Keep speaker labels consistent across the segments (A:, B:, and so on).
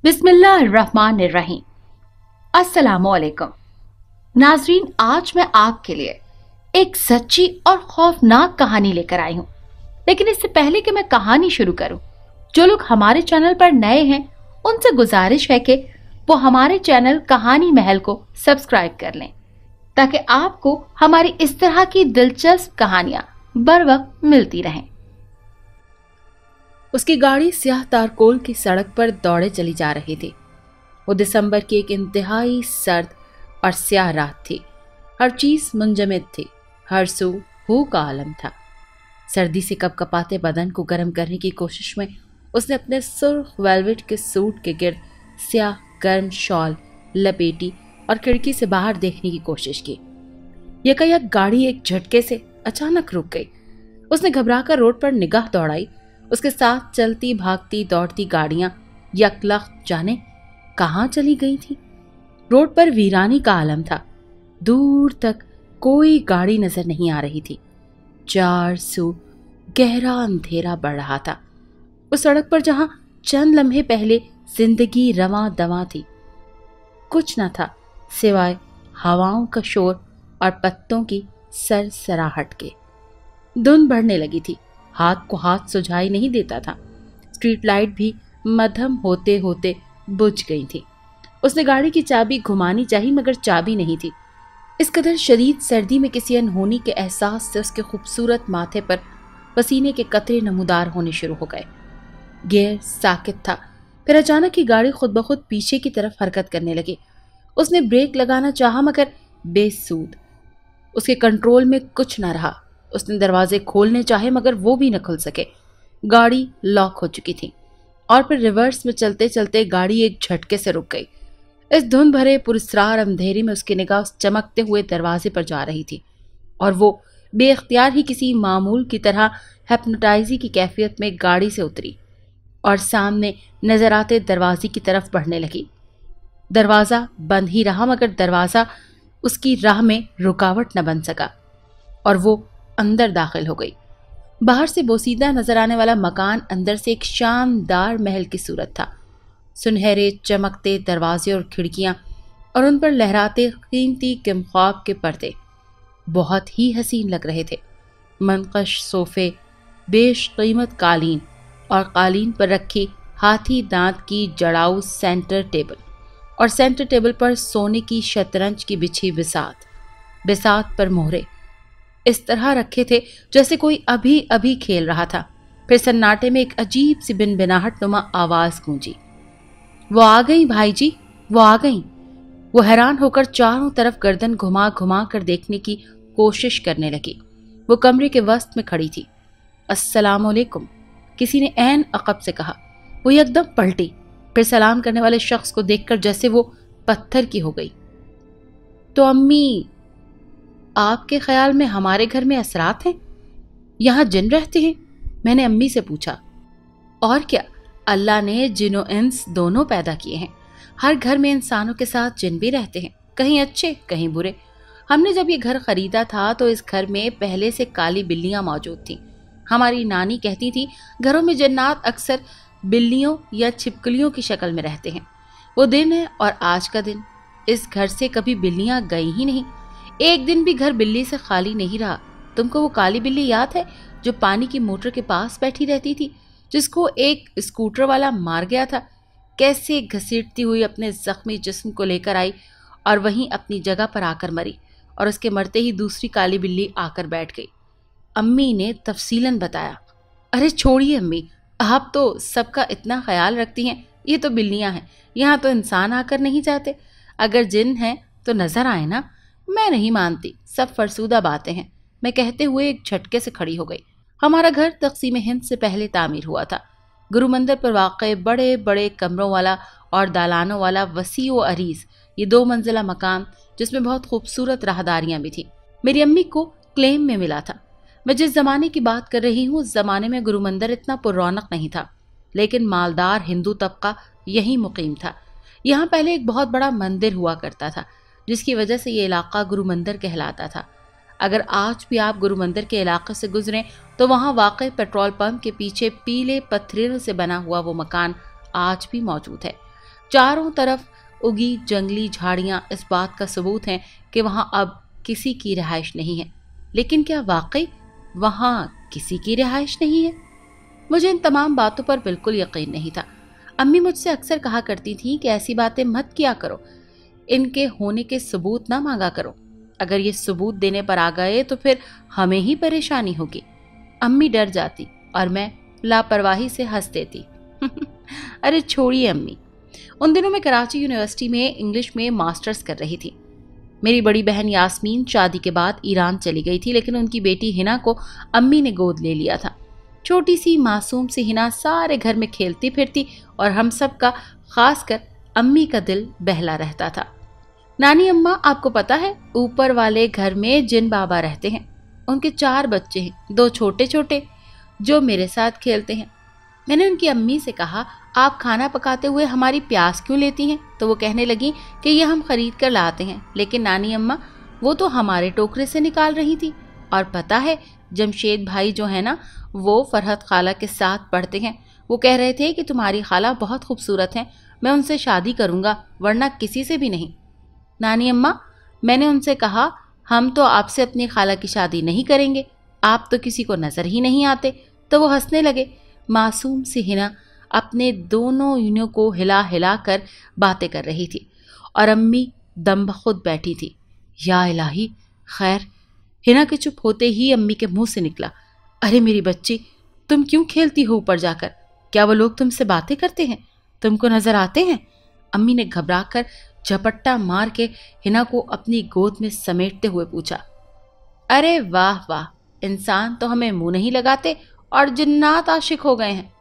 A: बिस्मिल्लाहिर्रहमानिर्रहीम। अस्सलामुअलैकुम नाजरीन, आज मैं आपके लिए एक सच्ची और खौफनाक कहानी लेकर आई हूँ। लेकिन इससे पहले कि मैं कहानी शुरू करूँ, जो लोग हमारे चैनल पर नए हैं उनसे गुजारिश है कि वो हमारे चैनल कहानी महल को सब्सक्राइब कर लें, ताकि आपको हमारी इस तरह की दिलचस्प कहानियां बर वक्त मिलती रहें।
B: उसकी गाड़ी स्याह तारकोल की सड़क पर दौड़े चली जा रही थी। वो दिसंबर की एक इंतहाई सर्द और स्याह रात थी। हर चीज मुंजमद थी, हर सू हू का आलम था। सर्दी से कपकपाते बदन को गर्म करने की कोशिश में उसने अपने सुर्ख वेलवेट के सूट के गिर्द स्याह गर्म शॉल लपेटी और खिड़की से बाहर देखने की कोशिश की। यकायक गाड़ी एक झटके से अचानक रुक गई। उसने घबराकर रोड पर निगाह दौड़ाई। उसके साथ चलती भागती दौड़ती गाड़ियां यकलख्त जाने कहां चली गई थी। रोड पर वीरानी का आलम था। दूर तक कोई गाड़ी नजर नहीं आ रही थी। चार सू गहरा अंधेरा बढ़ रहा था। उस सड़क पर जहां चंद लम्हे पहले जिंदगी रवां दवां थी, कुछ न था सिवाय हवाओं का शोर और पत्तों की सरसराहट के। धुंध बढ़ने लगी थी। हाथ को हाथ सुझाई नहीं देता था। स्ट्रीट लाइट भी मध्यम होते होते बुझ गई थी। उसने गाड़ी की चाबी घुमानी चाही, मगर चाबी नहीं थी। इस कदर शदीद सर्दी में किसी अनहोनी के एहसास से उसके खूबसूरत माथे पर पसीने के कतरे नमूदार होने शुरू हो गए। गियर साकित था, फिर अचानक ही गाड़ी खुद ब खुद पीछे की तरफ हरकत करने लगी। उसने ब्रेक लगाना चाहा, मगर बेसूद। उसके कंट्रोल में कुछ न रहा। उसने दरवाजे खोलने चाहे, मगर वो भी न खुल सके। गाड़ी लॉक हो चुकी थी और फिर रिवर्स में चलते चलते गाड़ी एक झटके से रुक गई। इस धुंध भरे पुरस्रार अंधेरे में उसकी निगाह उस चमकते हुए दरवाजे पर जा रही थी और वो बेख्तियार ही किसी मामूल की तरह हिप्नोटाइजी की कैफियत में गाड़ी से उतरी और सामने नजर आते दरवाजे की तरफ बढ़ने लगी। दरवाजा बंद ही रहा, मगर दरवाजा उसकी राह में रुकावट न बन सका और वो अंदर दाखिल हो गई। बाहर से बोसीदा नजर आने वाला मकान अंदर से एक शानदार महल की सूरत था। सुनहरे चमकते दरवाजे और खिड़कियां और उन पर लहराते कीमती किमख्वाब के पर्दे बहुत ही हसीन लग रहे थे। मनकश सोफे, बेश कीमत कालीन और कालीन पर रखी हाथी दांत की जड़ाऊ सेंटर टेबल और सेंटर टेबल पर सोने की शतरंज की बिछी बिसात पर मोहरे इस तरह रखे थे जैसे कोई अभी अभी खेल रहा था। फिर सन्नाटे में एक अजीब सी बिनबिनाहट नुमा आवाज गूंजी, वो आ गई भाई जी, वो आ गई। वो हैरान होकर चारों तरफ गर्दन घुमा घुमा कर देखने की कोशिश करने लगी। वो कमरे के वस्त में खड़ी थी। अस्सलाम वालेकुम, किसी ने ऐन अकब से कहा। वो एकदम पलटी, फिर सलाम करने वाले शख्स को देखकर जैसे वो पत्थर की हो गई। तो अम्मी, आपके ख्याल में हमारे घर में असरात हैं? यहाँ जिन रहते हैं? मैंने अम्मी से पूछा। और क्या, अल्लाह ने जिनो इंस दोनों पैदा किए हैं। हर घर में इंसानों के साथ जिन भी रहते हैं, कहीं अच्छे कहीं बुरे। हमने जब ये घर खरीदा था तो इस घर में पहले से काली बिल्लियां मौजूद थीं। हमारी नानी कहती थी घरों में जन्नात अक्सर बिल्लियों या छिपकलियों की शक्ल में रहते हैं। वो दिन है और आज का दिन, इस घर से कभी बिल्लियां गई ही नहीं। एक दिन भी घर बिल्ली से खाली नहीं रहा। तुमको वो काली बिल्ली याद है जो पानी की मोटर के पास बैठी रहती थी, जिसको एक स्कूटर वाला मार गया था? कैसे घसीटती हुई अपने जख्मी जिस्म को लेकर आई और वहीं अपनी जगह पर आकर मरी और उसके मरते ही दूसरी काली बिल्ली आकर बैठ गई। अम्मी ने तफसीलन बताया। अरे छोड़िए अम्मी, आप तो सबका इतना ख्याल रखती हैं। ये तो बिल्लियां हैं, यहाँ तो इंसान आकर नहीं जाते। अगर जिन हैं तो नजर आए ना। मैं नहीं मानती, सब फरसूदा बातें हैं। मैं कहते हुए एक झटके से खड़ी हो गई। हमारा घर तकसीम हिंद से पहले तामीर हुआ था। गुरु मंदिर पर वाक़े बड़े बड़े कमरों वाला और दालानों वाला वसी व अरीज ये 2 मंजिला मकान, जिसमें बहुत खूबसूरत राहदारियां भी थी, मेरी अम्मी को क्लेम में मिला था। मैं जिस जमाने की बात कर रही हूँ, उस जमाने में गुरु मंदिर इतना पुरौनक नहीं था, लेकिन मालदार हिंदू तबका यही मुकीम था। यहाँ पहले एक बहुत बड़ा मंदिर हुआ करता था, जिसकी वजह से ये इलाका गुरु मंदिर कहलाता था। अगर आज भी आप गुरु मंदिर के इलाके से गुजरें तो वहाँ वाक़ई पेट्रोल पंप के पीछे पीले पत्थरों से बना हुआ वो मकान आज भी मौजूद है। चारों तरफ उगी जंगली झाड़ियां इस बात का सबूत हैं कि वहां अब किसी की रिहाइश नहीं है। लेकिन क्या वाकई वहां किसी की रिहाइश नहीं है? मुझे इन तमाम बातों पर बिल्कुल यकीन नहीं था। अम्मी मुझसे अक्सर कहा करती थी कि ऐसी बातें मत किया करो, इनके होने के सबूत ना मांगा करो। अगर ये सबूत देने पर आ गए तो फिर हमें ही परेशानी होगी। अम्मी डर जाती और मैं लापरवाही से हंस देती। अरे छोड़िए अम्मी। उन दिनों मैं कराची यूनिवर्सिटी में इंग्लिश में मास्टर्स कर रही थी। मेरी बड़ी बहन यास्मीन शादी के बाद ईरान चली गई थी, लेकिन उनकी बेटी हिना को अम्मी ने गोद ले लिया था। छोटी सी मासूम सी हिना सारे घर में खेलती फिरती और हम सब का, खासकर अम्मी का दिल बहला रहता था। नानी अम्मा, आपको पता है ऊपर वाले घर में जिन बाबा रहते हैं, उनके 4 बच्चे हैं, 2 छोटे छोटे जो मेरे साथ खेलते हैं। मैंने उनकी अम्मी से कहा, आप खाना पकाते हुए हमारी प्यास क्यों लेती हैं? तो वो कहने लगी कि ये हम खरीद कर लाते हैं। लेकिन नानी अम्मा, वो तो हमारे टोकरे से निकाल रही थी। और पता है जमशेद भाई जो है ना, वो फरहत खाला के साथ पढ़ते हैं। वो कह रहे थे कि तुम्हारी खाला बहुत खूबसूरत हैं, मैं उनसे शादी करूंगा, वरना किसी से भी नहीं। नानी अम्मा, मैंने उनसे कहा, हम तो आपसे अपनी खाला की शादी नहीं करेंगे, आप तो किसी को नजर ही नहीं आते। तो वो हंसने लगे। मासूम सी हिना अपने दोनों यूनियों को हिला हिला कर बातें कर रही थी और अम्मी दम बखुद बैठी थी। या इलाही, खैर। हिना के चुप होते ही अम्मी के मुंह से निकला, अरे मेरी बच्ची, तुम क्यों खेलती हो ऊपर जाकर? क्या वो लोग तुमसे बातें करते हैं? तुमको नजर आते हैं? अम्मी ने घबराकर झपट्टा मार के हिना को अपनी गोद में समेटते हुए पूछा। अरे वाह वाह, इंसान तो हमें मुंह नहीं लगाते और जिन्नात आशिक हो गए हैं।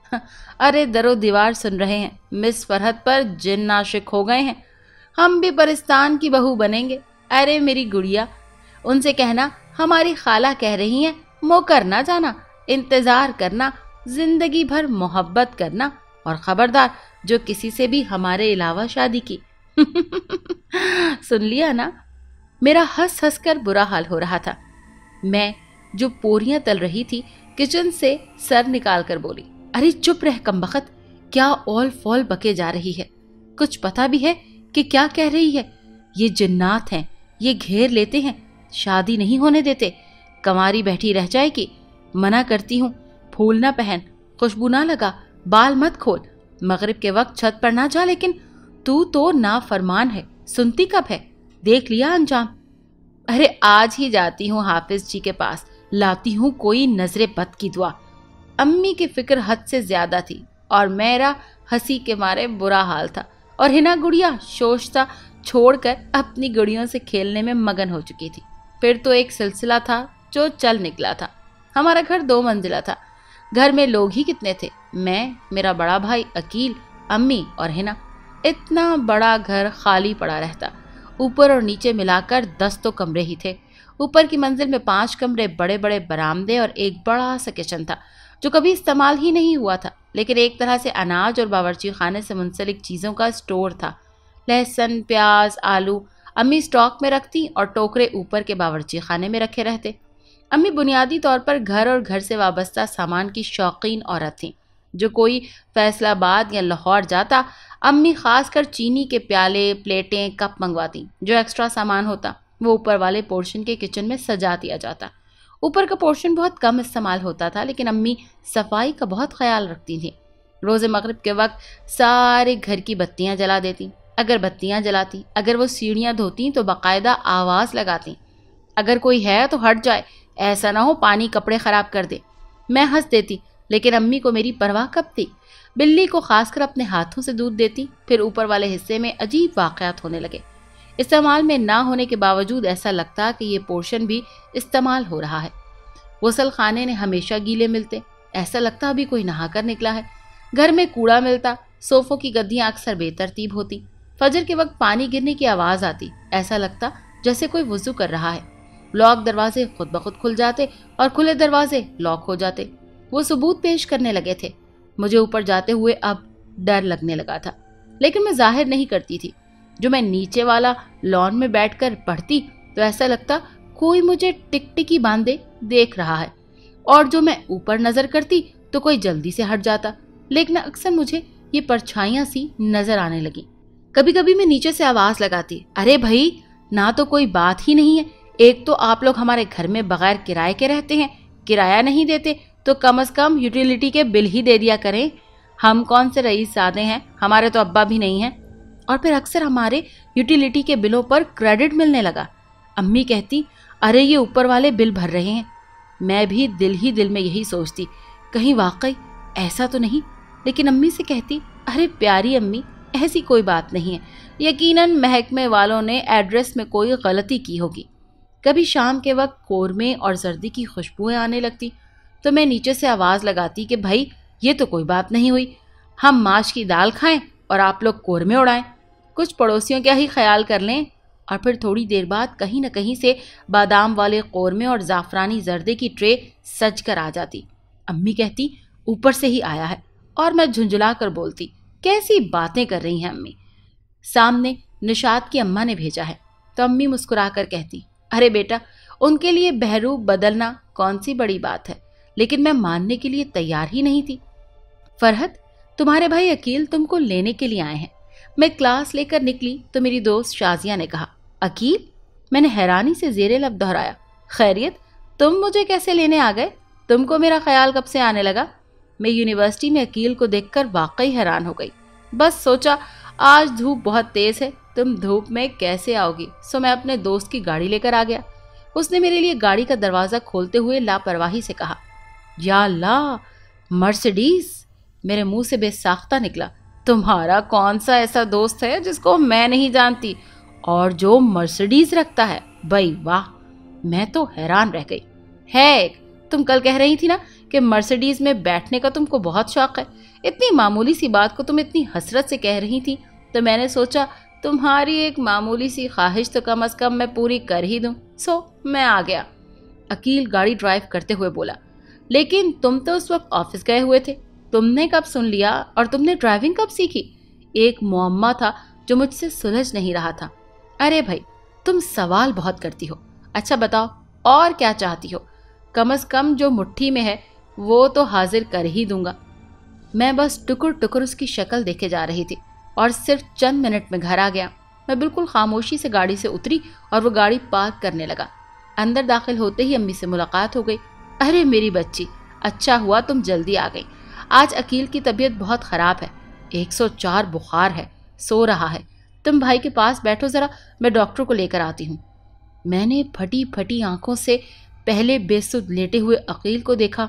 B: अरे दरो दीवार सुन रहे हैं, मिस फरहत पर जिन्न आशिक हो गए हैं। हम भी परिस्तान की बहू बनेंगे। अरे मेरी गुड़िया, उनसे कहना हमारी खाला कह रही हैं, मोकर ना जाना, इंतजार करना, जिंदगी भर मोहब्बत करना, और खबरदार जो किसी से भी हमारे अलावा शादी की। सुन लिया ना? मेरा हंस हंस कर बुरा हाल हो रहा था। मैं जो पोरियां तल रही थी किचन से सर निकाल कर बोली, अरे चुप रह कमबख्त, क्या ऑल फॉल बके जा रही है? कुछ पता भी है कि क्या कह रही है? ये जिन्नात हैं, ये घेर लेते हैं, शादी नहीं होने देते, कंवारी बैठी रह जाएगी। मना करती हूँ, फूल ना पहन, खुशबू ना लगा, बाल मत खोल, मगरिब के वक्त छत पर ना जा। लेकिन तू तो नाफरमान है, सुनती कब है? देख लिया अंजाम। अरे आज ही जाती हूँ हाफिज जी के पास, लाती हूँ कोई नजरे बद की दुआ। अम्मी की फिक्र हद से ज्यादा थी और मेरा हंसी के मारे बुरा हाल था। और हिना गुड़िया शोशता छोड़कर अपनी गुड़ियों से खेलने में मगन हो चुकी थी। फिर तो एक सिलसिला था जो चल निकला था। हमारा घर 2 मंजिला था। घर में लोग ही कितने थे? मैं, मेरा बड़ा भाई अकील, अम्मी और हिना। इतना बड़ा घर खाली पड़ा रहता। ऊपर और नीचे मिलाकर 10 तो कमरे ही थे। ऊपर की मंजिल में 5 कमरे, बड़े बड़े बरामदे और एक बड़ा सा किचन था जो कभी इस्तेमाल ही नहीं हुआ था, लेकिन एक तरह से अनाज और बावर्ची खाने से मुंसलिक चीज़ों का स्टोर था। लहसुन, प्याज, आलू अम्मी स्टॉक में रखती और टोकरे ऊपर के बावर्ची खाने में रखे रहते। अम्मी बुनियादी तौर पर घर और घर से वाबस्ता सामान की शौकीन औरत थीं। जो कोई फैसलाबाद या लाहौर जाता, अम्मी खासकर चीनी के प्याले, प्लेटें, कप मंगवाती। जो एक्स्ट्रा सामान होता वो ऊपर वाले पोर्शन के किचन में सजा दिया जाता। ऊपर का पोर्शन बहुत कम इस्तेमाल होता था, लेकिन अम्मी सफाई का बहुत ख्याल रखती थी। रोज़े मगरिब के वक्त सारे घर की बत्तियां जला देती, अगर बत्तियां जलाती, अगर वो सीढ़ियां धोती तो बाकायदा आवाज़ लगाती, अगर कोई है तो हट जाए, ऐसा ना हो पानी कपड़े ख़राब कर दे। मैं हंस देती, लेकिन अम्मी को मेरी परवाह कब थी। बिल्ली को खासकर अपने हाथों से दूध देती। फिर ऊपर वाले हिस्से में अजीब वाक़यात होने लगे। इस्तेमाल में ना होने के बावजूद ऐसा लगता कि ये पोर्शन भी इस्तेमाल हो रहा है। गुसल खाने ने हमेशा गीले मिलते, ऐसा लगता अभी कोई नहा कर निकला है। घर में कूड़ा मिलता, सोफ़ों की गद्दियाँ अक्सर बेतरतीब होती। फजर के वक्त पानी गिरने की आवाज़ आती, ऐसा लगता जैसे कोई वुज़ू कर रहा है। लॉक दरवाजे खुद ब खुद खुल जाते और खुले दरवाजे लॉक हो जाते। वो सबूत पेश करने लगे थे। मुझे ऊपर जाते हुए अब डर लगने लगा था, लेकिन मैं जाहिर नहीं करती थी। जो मैं नीचे वाला लॉन में बैठकर पढ़ती तो ऐसा लगता कोई मुझे टिकटिकी बांधे देख रहा है, और जो मैं ऊपर नजर करती तो कोई जल्दी से हट जाता। लेकिन अक्सर मुझे ये परछाइयां सी नजर आने लगी। कभी कभी मैं नीचे से आवाज लगाती, अरे भाई ना तो कोई बात ही नहीं है, एक तो आप लोग हमारे घर में बगैर किराए के रहते हैं, किराया नहीं देते तो कम से कम यूटिलिटी के बिल ही दे दिया करें। हम कौन से रईसज़ादे हैं, हमारे तो अब्बा भी नहीं हैं। और फिर अक्सर हमारे यूटिलिटी के बिलों पर क्रेडिट मिलने लगा। अम्मी कहती, अरे ये ऊपर वाले बिल भर रहे हैं। मैं भी दिल ही दिल में यही सोचती, कहीं वाकई ऐसा तो नहीं। लेकिन अम्मी से कहती, अरे प्यारी अम्मी, ऐसी कोई बात नहीं है, यकीनन महकमे वालों ने एड्रेस में कोई गलती की होगी। कभी शाम के वक्त कोरमे और सर्दी की खुशबुएं आने लगती तो मैं नीचे से आवाज़ लगाती कि भाई ये तो कोई बात नहीं हुई, हम माश की दाल खाएं और आप लोग कोरमे उड़ाएं, कुछ पड़ोसियों का ही ख्याल कर लें। और फिर थोड़ी देर बाद कहीं न कहीं से बादाम वाले कोरमे और ज़ाफ़रानी जर्दे की ट्रे सज कर आ जाती। अम्मी कहती, ऊपर से ही आया है, और मैं झुंझुला कर बोलती, कैसी बातें कर रही हैं अम्मी, सामने निशात की अम्मा ने भेजा है। तो अम्मी मुस्कुरा कर कहती, अरे बेटा, उनके लिए बहरूप बदलना कौन सी बड़ी बात है। लेकिन मैं मानने के लिए तैयार ही नहीं थी। फरहत, तुम्हारे भाई अकील तुमको लेने के लिए आए हैं। मैं क्लास लेकर निकली तो मेरी दोस्त शाजिया ने कहा, अकील? मैंने हैरानी से ज़ेरे लब दोहराया, खैरियत, तुम मुझे कैसे लेने आ गए? तुमको मेरा ख्याल कब से आने लगा? मैं यूनिवर्सिटी में अकील को देखकर वाकई हैरान हो गई। बस सोचा आज धूप बहुत तेज़ है, तुम धूप में कैसे आओगी, सो मैं अपने दोस्त की गाड़ी लेकर आ गया। उसने मेरे लिए गाड़ी का दरवाज़ा खोलते हुए लापरवाही से कहा, या अल्लाह, मर्सिडीज। मेरे मुंह से बेसाख्ता निकला, तुम्हारा कौन सा ऐसा दोस्त है जिसको मैं नहीं जानती और जो मर्सिडीज रखता है? भाई वाह, मैं तो हैरान रह गई। है, तुम कल कह रही थी ना कि मर्सिडीज में बैठने का तुमको बहुत शौक है। इतनी मामूली सी बात को तुम इतनी हसरत से कह रही थी तो मैंने सोचा तुम्हारी एक मामूली सी ख्वाहिश तो कम से कम मैं पूरी कर ही दूं, सो मैं आ गया। अकील गाड़ी ड्राइव करते हुए बोला, लेकिन तुम तो उस वक्त ऑफिस गए हुए थे, तुमने कब सुन लिया और तुमने ड्राइविंग कब सीखी? एक मुअम्मा था जो मुझसे सुलझ नहीं रहा था। अरे भाई, तुम सवाल बहुत करती हो। अच्छा बताओ, और क्या चाहती हो? कम से कम जो मुट्ठी में है वो तो हाजिर कर ही दूंगा। मैं बस टुकुर टुकुर उसकी शक्ल देखे जा रही थी और सिर्फ चंद मिनट में घर आ गया। मैं बिल्कुल खामोशी से गाड़ी से उतरी और वो गाड़ी पार्क करने लगा। अंदर दाखिल होते ही अम्मी से मुलाकात हो गई। अरे मेरी बच्ची, अच्छा हुआ तुम जल्दी आ गई। आज अकील की तबीयत बहुत ख़राब है, 104 बुखार है, सो रहा है। तुम भाई के पास बैठो ज़रा, मैं डॉक्टर को लेकर आती हूँ। मैंने फटी फटी आंखों से पहले बेसुध लेटे हुए अकील को देखा।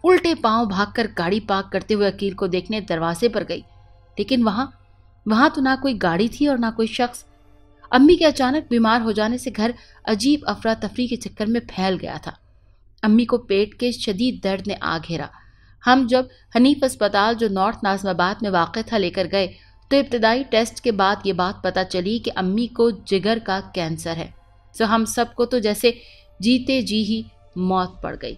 B: उल्टे पांव भागकर गाड़ी पार्क करते हुए अकील को देखने दरवाजे पर गई, लेकिन वहाँ तो ना कोई गाड़ी थी और ना कोई शख्स। अम्मी के अचानक बीमार हो जाने से घर अजीब अफरा तफरी के चक्कर में फैल गया था। अम्मी को पेट के शदीद दर्द ने आ घेरा। हम जब हनीफ अस्पताल जो नॉर्थ नाज़िमाबाद में वाक़ था लेकर गए तो इब्तदाई टेस्ट के बाद ये बात पता चली कि अम्मी को जिगर का कैंसर है। तो हम सबको तो जैसे जीते जी ही मौत पड़ गई।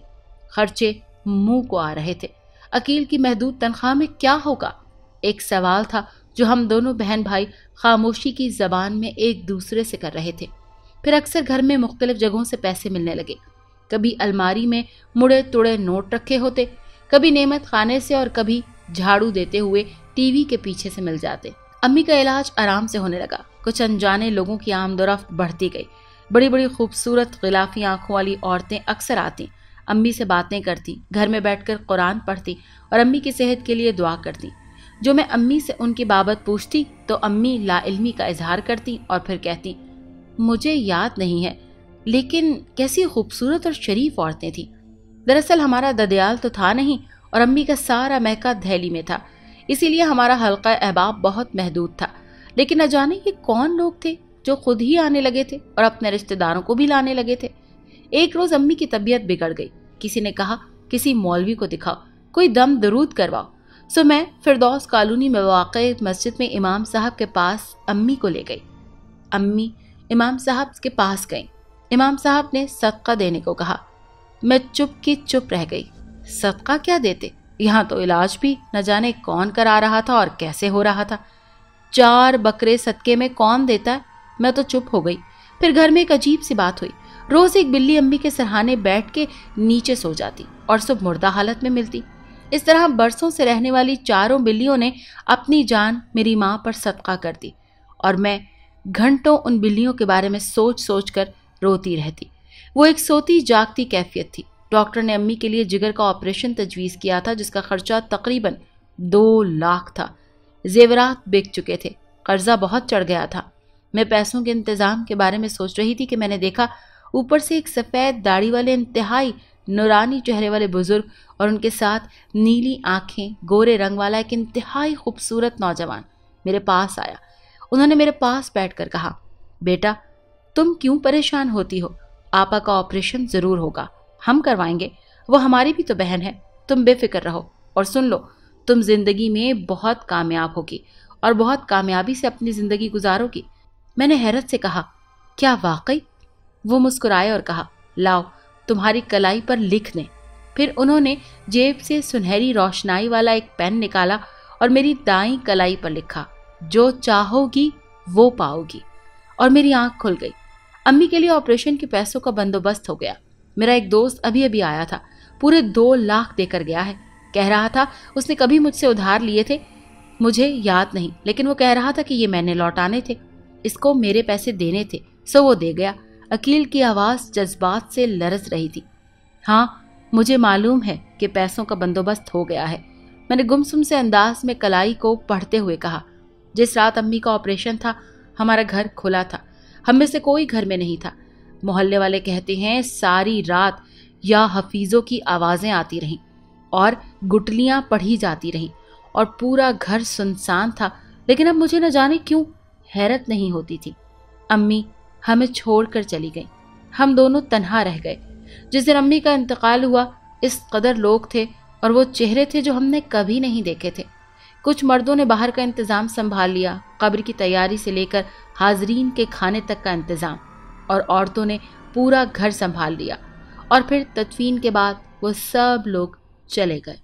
B: खर्चे मुंह को आ रहे थे। अकील की महदूद तनख्वाह में क्या होगा? एक सवाल था जो हम दोनों बहन भाई खामोशी की ज़बान में एक दूसरे से कर रहे थे। फिर अक्सर घर में मुख्तलिफ जगहों से पैसे मिलने लगे। कभी अलमारी में मुड़े तुड़े नोट रखे होते, कभी नेमत खाने से और कभी झाड़ू देते हुए टीवी के पीछे से मिल जाते। अम्मी का इलाज आराम से होने लगा। कुछ अनजाने लोगों की आमदोरफ्त बढ़ती गई। बड़ी बड़ी खूबसूरत गिलाफी आंखों वाली औरतें अक्सर आती, अम्मी से बातें करती, घर में बैठकर कुरान पढ़ती और अम्मी की सेहत के लिए दुआ करती। जो मैं अम्मी से उनकी बाबत पूछती तो अम्मी लाइल्मी का इजहार करती और फिर कहती, मुझे याद नहीं है, लेकिन कैसी खूबसूरत और शरीफ औरतें थीं। दरअसल हमारा ददयाल तो था नहीं और अम्मी का सारा महका दहली में था, इसीलिए हमारा हल्का अहबाब बहुत महदूद था। लेकिन न जाने ये कौन लोग थे जो खुद ही आने लगे थे और अपने रिश्तेदारों को भी लाने लगे थे। एक रोज़ अम्मी की तबीयत बिगड़ गई। किसी ने कहा, किसी मौलवी को दिखाओ, कोई दम दरूद करवाओ। सो मैं फिरदौस कॉलोनी में वाक़ई मस्जिद में इमाम साहब के पास अम्मी को ले गई। अम्मी इमाम साहब के पास गई। इमाम साहब ने सदका देने को कहा। मैं चुप की चुप रह गई। सदका क्या देते? यहाँ तो इलाज भी न जाने कौन करा रहा था और कैसे हो रहा था। 4 बकरे सदके में कौन देता है? मैं तो चुप हो गई। फिर घर में एक अजीब सी बात हुई। रोज़ एक बिल्ली अम्मी के सरहाने बैठ के नीचे सो जाती और सुबह मुर्दा हालत में मिलती। इस तरह बरसों से रहने वाली 4 बिल्लियों ने अपनी जान मेरी माँ पर सदका कर दी और मैं घंटों उन बिल्लियों के बारे में सोच सोच कर रोती रहती। वो एक सोती जागती कैफियत थी। डॉक्टर ने अम्मी के लिए जिगर का ऑपरेशन तजवीज़ किया था, जिसका खर्चा तकरीबन 2 लाख था। जेवरात बिक चुके थे, कर्जा बहुत चढ़ गया था। मैं पैसों के इंतज़ाम के बारे में सोच रही थी कि मैंने देखा ऊपर से एक सफ़ेद दाढ़ी वाले इंतहाई नूरानी चेहरे वाले बुजुर्ग और उनके साथ नीली आंखें, गोरे रंग वाला एक इंतहाई खूबसूरत नौजवान मेरे पास आया। उन्होंने मेरे पास बैठकर कहा, बेटा तुम क्यों परेशान होती हो? आपा का ऑपरेशन ज़रूर होगा, हम करवाएंगे। वो हमारी भी तो बहन है, तुम बेफिक्र रहो। और सुन लो, तुम जिंदगी में बहुत कामयाब होगी और बहुत कामयाबी से अपनी ज़िंदगी गुजारोगी। मैंने हैरत से कहा, क्या वाकई? वो मुस्कुराए और कहा, लाओ तुम्हारी कलाई पर लिख दें। फिर उन्होंने जेब से सुनहरी रोशनाई वाला एक पेन निकाला और मेरी दाईं कलाई पर लिखा, जो चाहोगी वो पाओगी। और मेरी आंख खुल गई। अम्मी के लिए ऑपरेशन के पैसों का बंदोबस्त हो गया। मेरा एक दोस्त अभी अभी आया था, पूरे 2 लाख देकर गया है। कह रहा था उसने कभी मुझसे उधार लिए थे, मुझे याद नहीं, लेकिन वो कह रहा था कि ये मैंने लौटाने थे, इसको मेरे पैसे देने थे, सो वो दे गया। अकील की आवाज़ जज्बात से लरस रही थी। हाँ, मुझे मालूम है कि पैसों का बंदोबस्त हो गया है, मैंने गुमसुम से अंदाज में कलाई को पढ़ते हुए कहा। जिस रात अम्मी का ऑपरेशन था, हमारा घर खुला था, हम में से कोई घर में नहीं था। मोहल्ले वाले कहते हैं सारी रात या हफीज़ों की आवाज़ें आती रहीं और गुटलियाँ पढ़ी जाती रहीं और पूरा घर सुनसान था। लेकिन अब मुझे न जाने क्यों हैरत नहीं होती थी। अम्मी हमें छोड़कर चली गई, हम दोनों तन्हा रह गए। जिस दिन अम्मी का इंतकाल हुआ, इस कदर लोग थे और वो चेहरे थे जो हमने कभी नहीं देखे थे। कुछ मर्दों ने बाहर का इंतज़ाम संभाल लिया, कब्र की तैयारी से लेकर हाजरीन के खाने तक का इंतज़ाम, और औरतों ने पूरा घर संभाल लिया। और फिर तदफीन के बाद वो सब लोग चले गए,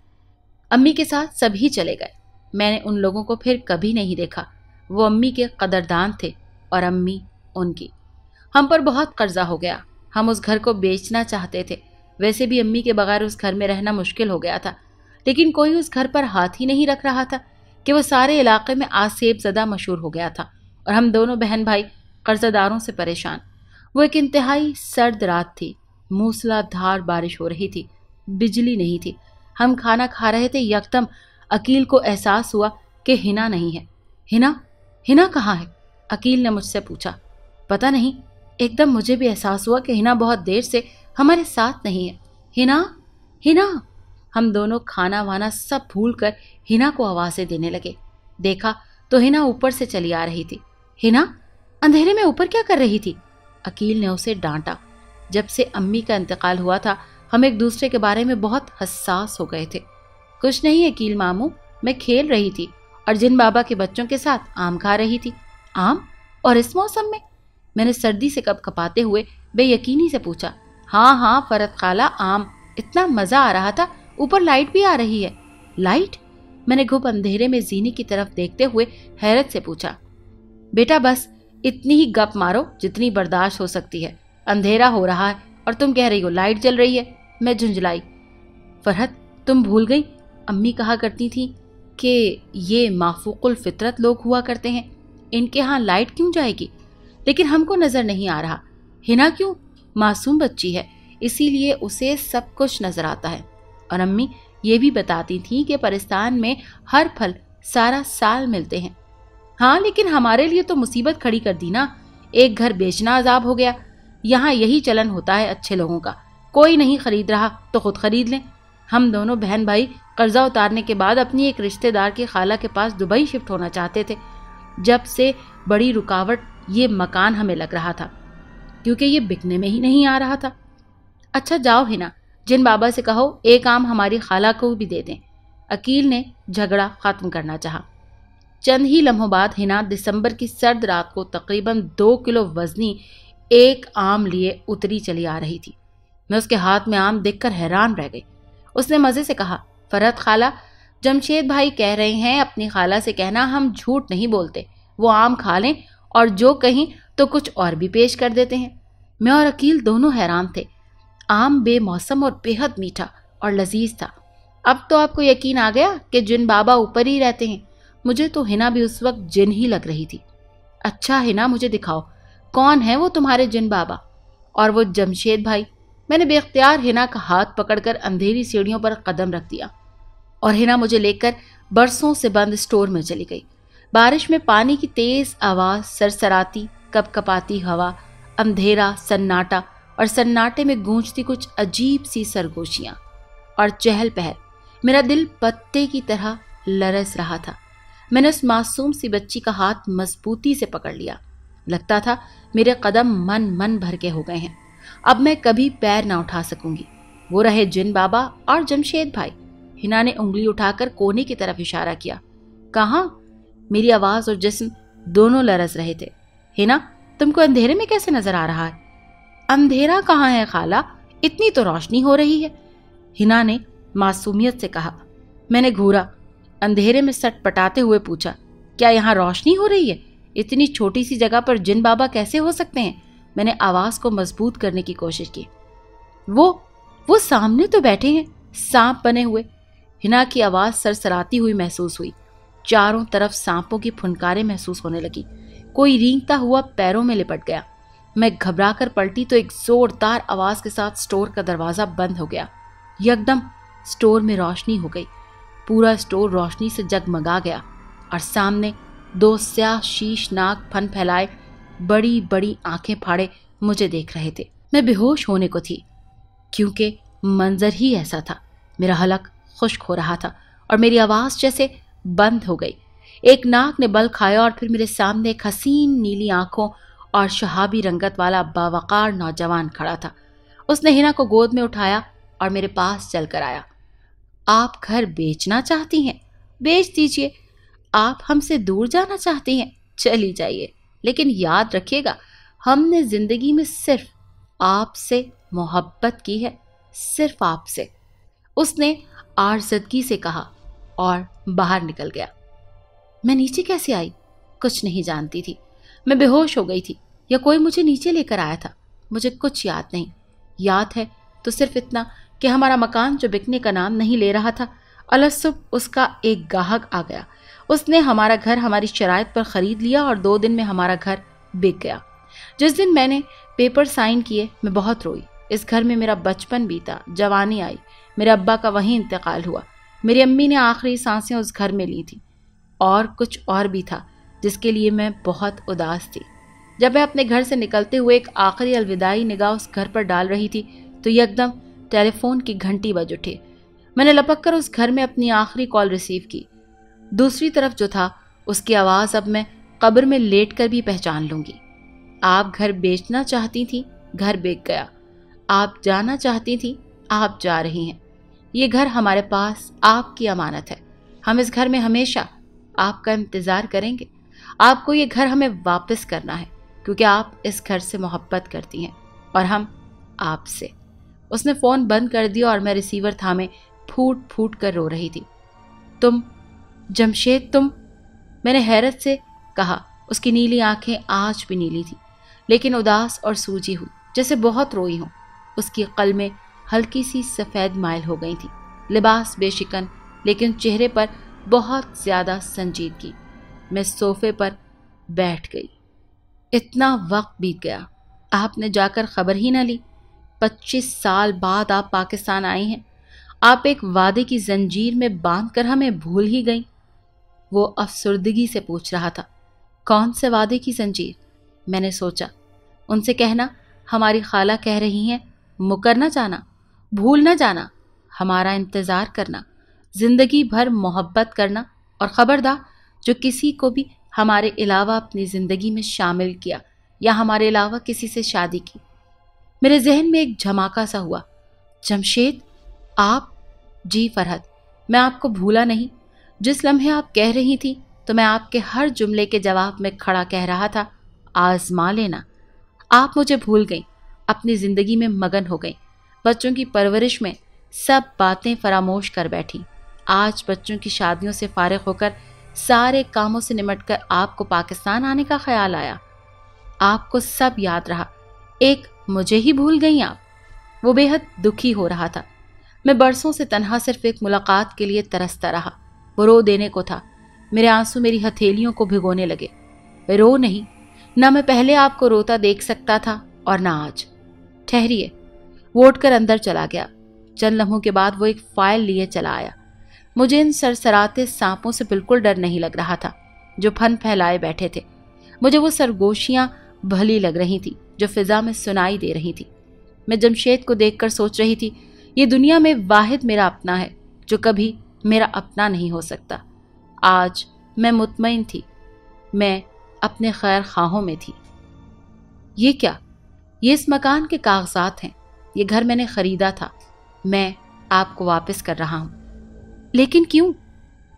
B: अम्मी के साथ सभी चले गए। मैंने उन लोगों को फिर कभी नहीं देखा। वो अम्मी के कदरदान थे और अम्मी उनकी। हम पर बहुत कर्जा हो गया, हम उस घर को बेचना चाहते थे। वैसे भी अम्मी के बगैर उस घर में रहना मुश्किल हो गया था, लेकिन कोई उस घर पर हाथ ही नहीं रख रहा था कि वो सारे इलाके में आसेब ज़दा मशहूर हो गया था। और हम दोनों बहन भाई कर्जदारों से परेशान। वो एक इंतहाई सर्द रात थी, मूसलाधार बारिश हो रही थी, बिजली नहीं थी। हम खाना खा रहे थे, यकदम अकील को एहसास हुआ कि हिना नहीं है। हिना हिना कहाँ है? अकील ने मुझसे पूछा। पता नहीं, एकदम मुझे भी एहसास हुआ कि हिना बहुत देर से हमारे साथ नहीं है। हिना हिना। हम दोनों खाना वाना सब भूल कर हिना को आवाज़ें देने लगे। देखा तो हिना ऊपर से चली आ रही थी। हिना, अंधेरे में ऊपर क्या कर रही थी? अकील ने उसे डांटा। जब से अम्मी का इंतकाल हुआ था, हम एक दूसरे के बारे में बहुत हसास हो गए थे। कुछ नहीं अकील मामू, मैं खेल रही थी और जिन बाबा के बच्चों के साथ आम खा रही थी। आम? और इस मौसम में? मैंने सर्दी से कपकपाते हुए बेयकीनी से पूछा। हाँ हाँ फरत खाला, आम, इतना मज़ा आ रहा था, ऊपर लाइट भी आ रही है। लाइट? मैंने घुप अंधेरे में जीनी की तरफ देखते हुए हैरत से पूछा। बेटा बस इतनी ही गप मारो जितनी बर्दाश्त हो सकती है। अंधेरा हो रहा है और तुम कह रही हो लाइट जल रही है। मैं झुंझलाई। फरहत, तुम भूल गई, अम्मी कहा करती थी कि ये माफूकुल फितरत लोग हुआ करते हैं, इनके यहाँ लाइट क्यों जाएगी? लेकिन हमको नज़र नहीं आ रहा। हिना क्यों? मासूम बच्ची है, इसीलिए उसे सब कुछ नज़र आता है। और अम्मी ये भी बताती थी कि परिस्तान में हर फल सारा साल मिलते हैं। हाँ, लेकिन हमारे लिए तो मुसीबत खड़ी कर दी ना। एक घर बेचना अजाब हो गया। यहाँ यही चलन होता है अच्छे लोगों का, कोई नहीं खरीद रहा तो खुद खरीद लें। हम दोनों बहन भाई कर्जा उतारने के बाद अपनी एक रिश्तेदार की खाला के पास दुबई शिफ्ट होना चाहते थे। जब से बड़ी रुकावट ये मकान हमें लग रहा था, क्योंकि ये बिकने में ही नहीं आ रहा था। अच्छा जाओ हिना, जिन बाबा से कहो एक आम हमारी खाला को भी दे दें। अकील ने झगड़ा खत्म करना चाहा। चंद ही लम्हों बाद हिना दिसंबर की सर्द रात को तकरीबन 2 किलो वजनी एक आम लिए उतरी चली आ रही थी। मैं उसके हाथ में आम देखकर हैरान रह गई। उसने मज़े से कहा, फरहत खाला, जमशेद भाई कह रहे हैं अपनी खाला से कहना हम झूठ नहीं बोलते, वो आम खा लें और जो कहीं तो कुछ और भी पेश कर देते हैं। मैं और अकील दोनों हैरान थे। आम बेमौसम और बेहद मीठा और लजीज था। अब तो आपको यकीन आ गया कि जिन बाबा ऊपर ही रहते हैं। मुझे तो हिना भी उस वक्त जिन ही लग रही थी। अच्छा हिना, मुझे दिखाओ कौन है वो तुम्हारे जिन बाबा और वो जमशेद भाई। मैंने बेख्तियार हिना का हाथ पकड़कर अंधेरी सीढ़ियों पर कदम रख दिया और हिना मुझे लेकर बरसों से बंद स्टोर में चली गई। बारिश में पानी की तेज आवाज, सरसराती कपकपाती हवा, अंधेरा, सन्नाटा और सन्नाटे में गूंजती कुछ अजीब सी सरगोशियां और चहल पहल। मेरा दिल पत्ते की तरह लरस रहा था। मैंने उस मासूम सी बच्ची का हाथ मजबूती से पकड़ लिया। लगता था मेरे कदम मन मन भर के हो गए हैं। अब मैं कभी पैर ना उठा सकूंगी। वो रहे जिन बाबा और जमशेद भाई। हिना ने उंगली उठाकर कोने की तरफ इशारा किया। कहाँ? मेरी आवाज और जिस्म दोनों लरस रहे थे। हिना, तुमको अंधेरे में कैसे नजर आ रहा है? अंधेरा कहाँ है खाला, इतनी तो रोशनी हो रही है, हिना ने मासूमियत से कहा। मैंने घूरा, अंधेरे में सटपटाते हुए पूछा, क्या यहाँ रोशनी हो रही है? इतनी छोटी सी जगह पर जिन बाबा कैसे हो सकते हैं? मैंने आवाज को मजबूत करने की कोशिश की। वो सामने तो बैठे हैं, सांप बने हुए। हिना की आवाज सरसराती हुई महसूस हुई। चारों तरफ सांपों की फुनकारें महसूस होने लगी। कोई रेंगता हुआ पैरों में लिपट गया। मैं घबराकर पलटी तो एक जोरदार आवाज के साथ स्टोर का दरवाजा बंद हो गया। यकदम स्टोर में रोशनी हो गई। पूरा स्टोर रोशनी से जगमगा गया और सामने दो स्याह शीशनाक फन फैलाए बड़ी बड़ी आंखें फाड़े मुझे देख रहे थे। मैं बेहोश होने को थी क्योंकि मंजर ही ऐसा था। मेरा हलक खुश्क हो रहा था और मेरी आवाज जैसे बंद हो गई। एक नाक ने बल खाया और फिर मेरे सामने एक हसीन नीली आंखों और शहाबी रंगत वाला बावकार नौजवान खड़ा था। उसने हिना को गोद में उठाया और मेरे पास चलकर आया। आप घर बेचना चाहती हैं? बेच दीजिए। आप हमसे दूर जाना चाहती हैं? चली जाइए, लेकिन याद रखिएगा हमने जिंदगी में सिर्फ आपसे मोहब्बत की है, सिर्फ आपसे, उसने आर्जदगी से कहा और बाहर निकल गया। मैं नीचे कैसे आई कुछ नहीं जानती थी। मैं बेहोश हो गई थी या कोई मुझे नीचे लेकर आया था, मुझे कुछ याद नहीं। याद है तो सिर्फ इतना कि हमारा मकान जो बिकने का नाम नहीं ले रहा था, अलसुब उसका एक गाहक आ गया। उसने हमारा घर हमारी शराइत पर खरीद लिया और 2 दिन में हमारा घर बिक गया। जिस दिन मैंने पेपर साइन किए मैं बहुत रोई। इस घर में मेरा बचपन बीता, जवानी आई, मेरे अब्बा का वहीं इंतकाल हुआ, मेरी अम्मी ने आखिरी सांसें उस घर में ली थी, और कुछ और भी था जिसके लिए मैं बहुत उदास थी। जब मैं अपने घर से निकलते हुए एक आखिरी अलविदाई निगाह उस घर पर डाल रही थी तो यकदम टेलीफोन की घंटी बज उठी। मैंने लपक कर उस घर में अपनी आखिरी कॉल रिसीव की। दूसरी तरफ जो था उसकी आवाज़ अब मैं कब्र में लेट कर भी पहचान लूंगी। आप घर बेचना चाहती थी, घर बिक गया। आप जाना चाहती थी, आप जा रही हैं। ये घर हमारे पास आपकी अमानत है। हम इस घर में हमेशा आपका इंतज़ार करेंगे। आपको ये घर हमें वापस करना है क्योंकि आप इस घर से मोहब्बत करती हैं और हम आपसे। उसने फ़ोन बंद कर दिया और मैं रिसीवर थामे फूट फूट कर रो रही थी। तुम जमशेद, तुम? मैंने हैरत से कहा। उसकी नीली आंखें आज भी नीली थी लेकिन उदास और सूजी हुई, जैसे बहुत रोई हूँ। उसकी कल में हल्की सी सफ़ेद माइल हो गई थी। लिबास बेशिकन लेकिन चेहरे पर बहुत ज़्यादा संजीदगी। मैं सोफे पर बैठ गई। इतना वक्त बीत गया, आपने जाकर खबर ही न ली। 25 साल बाद आप पाकिस्तान आई हैं। आप एक वादे की जंजीर में बांध कर हमें भूल ही गई। वो अफसुर्दगी से पूछ रहा था। कौन से वादे की जंजीर? मैंने सोचा। उनसे कहना हमारी खाला कह रही हैं, मुकर न जाना, भूल न जाना, हमारा इंतज़ार करना, जिंदगी भर मोहब्बत करना, और खबरदार जो किसी को भी हमारे अलावा अपनी ज़िंदगी में शामिल किया या हमारे अलावा किसी से शादी की। मेरे जहन में एक झमाका सा हुआ। जमशेद, आप? जी फरहत, मैं आपको भूला नहीं। जिस लम्हे आप कह रही थी तो मैं आपके हर जुमले के जवाब में खड़ा कह रहा था, आजमा लेना। आप मुझे भूल गई, अपनी ज़िंदगी में मगन हो गई, बच्चों की परवरिश में सब बातें फरामोश कर बैठी। आज बच्चों की शादियों से फारिग होकर सारे कामों से निमटकर आपको पाकिस्तान आने का ख्याल आया। आपको सब याद रहा, एक मुझे ही भूल गई आप। वो बेहद दुखी हो रहा था। मैं बरसों से तन्हा सिर्फ एक मुलाकात के लिए तरसता रहा। वो रो देने को था। मेरे आंसू मेरी हथेलियों को भिगोने लगे। रो नहीं, ना मैं पहले आपको रोता देख सकता था और ना आज। ठहरिए। वो उठकर अंदर चला गया। चंद लम्हों के बाद वो एक फाइल लिए चला आया। मुझे इन सरसराते सांपों से बिल्कुल डर नहीं लग रहा था जो फन फैलाए बैठे थे। मुझे वो सरगोशियां भली लग रही थी जो फिजा में सुनाई दे रही थी। मैं जमशेद को देखकर सोच रही थी, ये दुनिया में वाहिद मेरा अपना है जो कभी मेरा अपना नहीं हो सकता। आज मैं मुतमईन थी, मैं अपने खैर खाहों में थी। ये क्या? ये इस मकान के कागजात हैं। ये घर मैंने खरीदा था, मैं आपको वापस कर रहा हूं। लेकिन क्यों?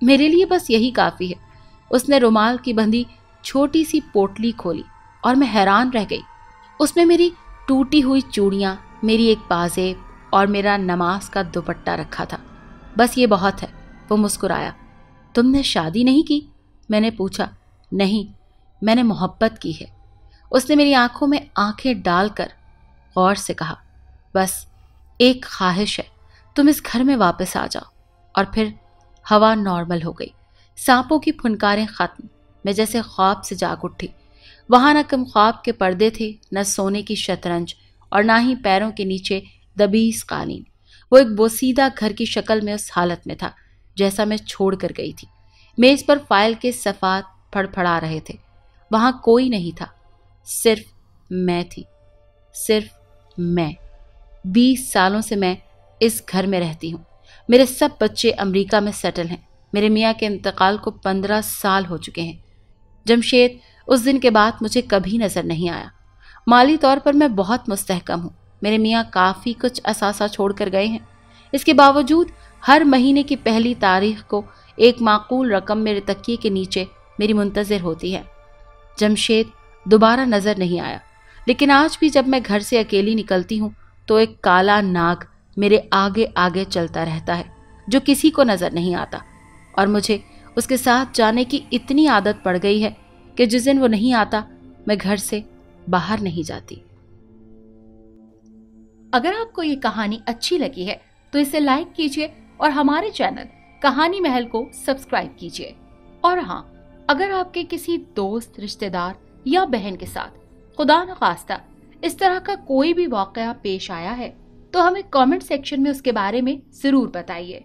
B: मेरे लिए बस यही काफी है। उसने रुमाल की बंधी छोटी सी पोटली खोली और मैं हैरान रह गई। उसमें मेरी टूटी हुई चूड़ियां, मेरी एक पाजेब और मेरा नमाज का दुपट्टा रखा था। बस ये बहुत है। वो मुस्कुराया। तुमने शादी नहीं की? मैंने पूछा। नहीं, मैंने मोहब्बत की है। उसने मेरी आंखों में आंखें डालकर गौर से कहा, बस एक ख्वाहिश है, तुम इस घर में वापस आ जाओ। और फिर हवा नॉर्मल हो गई। सांपों की फुनकारें खत्म। मैं जैसे ख्वाब से जाग उठी। वहां न कम ख्वाब के पर्दे थे, न सोने की शतरंज और ना ही पैरों के नीचे दबीस कालीन। वो एक बोसीदा घर की शक्ल में उस हालत में था जैसा मैं छोड़ कर गई थी। मेज पर फाइल के सफ़ात फड़फड़ा रहे थे। वहां कोई नहीं था, सिर्फ मैं थी, सिर्फ मैं। 20 सालों से मैं इस घर में रहती हूँ। मेरे सब बच्चे अमेरिका में सेटल हैं। मेरे मियाँ के इंतकाल को 15 साल हो चुके हैं। जमशेद उस दिन के बाद मुझे कभी नजर नहीं आया। माली तौर पर मैं बहुत मुस्तहकम हूँ। मेरे मियाँ काफ़ी कुछ असासा छोड़ कर गए हैं। इसके बावजूद हर महीने की पहली तारीख को एक माकूल रकम मेरे तकिए के नीचे मेरी मुंतज़िर होती है। जमशेद दोबारा नजर नहीं आया, लेकिन आज भी जब मैं घर से अकेली निकलती हूँ तो एक काला नाग मेरे आगे आगे चलता रहता है जो किसी को नजर नहीं आता। और मुझे उसके साथ जाने की इतनी आदत पड़ गई है कि जिस दिन वो नहीं आता मैं घर से बाहर नहीं जाती।
A: अगर आपको ये कहानी अच्छी लगी है तो इसे लाइक कीजिए और हमारे चैनल कहानी महल को सब्सक्राइब कीजिए। और हाँ, अगर आपके किसी दोस्त, रिश्तेदार या बहन के साथ खुदा न खास्ता इस तरह का कोई भी वाकया पेश आया है तो हमें कमेंट सेक्शन में उसके बारे में जरूर बताइए।